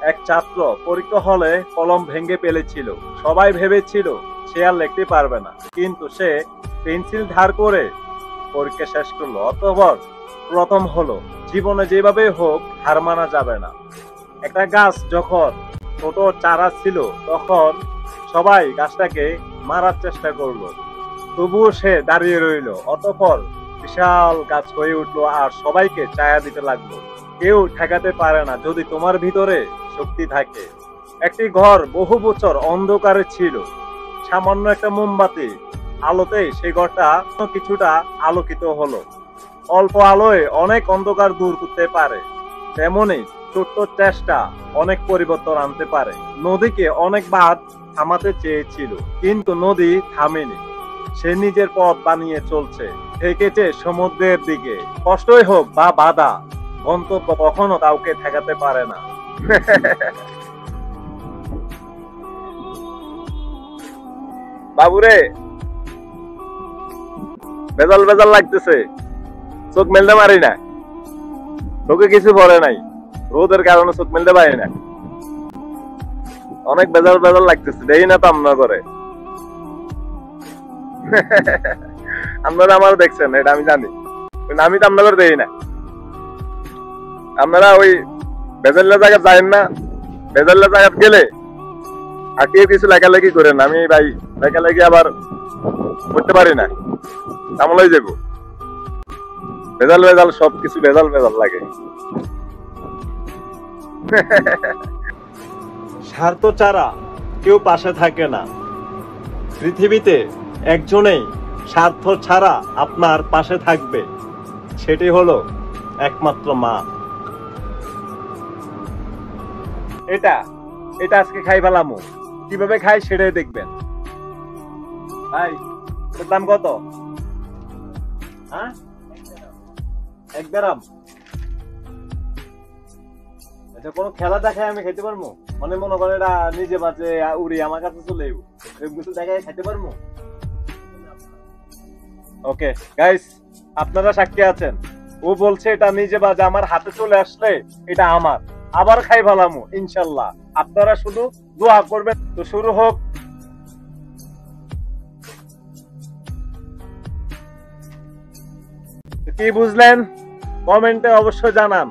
এক ছাত্র পরীক্ষা হলে কলম ভেঙে ফেলেছিল। সবাই ভেবেছিল সে আর লিখতে পারবে না, কিন্তু সে পেন্সিল ধার করে পরীক্ষা শেষ করলো, অতঃপর প্রথম হলো। জীবনে যেভাবে হোক হার মানা যাবে না। একটা গাছ যখন ছোট চারা ছিল তখন সবাই গাছটাকে মারার চেষ্টা করলো, তবুও সে দাঁড়িয়ে রইল। অতঃপর বিশাল গাছ হয়ে উঠলো আর সবাইকে ছায়া দিতে লাগলো। কেউ ঠেকাতে পারে না যদি তোমার ভিতরে শক্তি থাকে। একটি ঘর বহু বছর অন্ধকারে ছিল। সামান্য একটা মোমবাতি আলোতেই সেই ঘরটা কিছুটা আলোকিত হলো। অল্প আলোয় অনেক অন্ধকার দূর করতে পারে। তেমনি ছোট্ট চেষ্টা অনেক পরিবর্তন আনতে পারে। নদীকে অনেকবার থামাতে চেয়েছিল, কিন্তু নদী থামেনি। সে নিজের পথ বানিয়ে চলছে, থেকেছে সমুদ্রের দিকে। কষ্টই হোক বা বাধা, গন্তব্য কখনো কাউকে ঠেকাতে পারে না। বাবুরে, বেজাল বেজাল লাগতেছে, চোখ মেলতে পারি না। তোকে কিছু পরে নাই, রোদের কারণে চোখ মেলতে পারি না। অনেক বেজাল বেজাল লাগতেছে, দেখি না তো আপনার করে। আপনারা আমার দেখছেন, এটা আমি জানি, আমি তো আপনাদের দেখি না। আপনারা ওই বেজাল্লা জায়গা যায়েন না, বেজাল্লা জায়গা গেলে আর কেউ কিছু লেখালেখি করেন। আমি ভাই লেখালেখি আবার করতে পারি না, আমলাই যাবো। ভেজাল ভেজাল সবকিছু ভেজাল ভেজাল লাগে। স্বার্থ ছাড়া কেউ পাশে থাকে না। পৃথিবীতে একজনেই স্বার্থ ছাড়া আপনার পাশে থাকবে, সেটি হলো একমাত্র মা। এটা এটা আজকে খাই ফেলামু, কিভাবে খাই সেটাই দেখবেন। ভাই, এর দাম কত? হ্যাঁ, 1 গ্রাম। আচ্ছা, কোনো খেলা দেখায় আমি খাইতে পারবো? মনে মনে করে এটা নিজে বাজে উড়ি আমার কাছে চলে যাবো, কিছু দেখায় খাইতে পারবো? ওকে গাইস, আপনারা সাক্ষী আছেন। ও বলছে এটা নিজে বাজে আমার হাতে চলে আসলে এটা আমার, আবার খাই ভালামু ইনশাল্লাহ। আপনারা শুধু দোয়া করবেন। তো শুরু হোক। কি বুঝলেন কমেন্টে অবশ্যই জানান।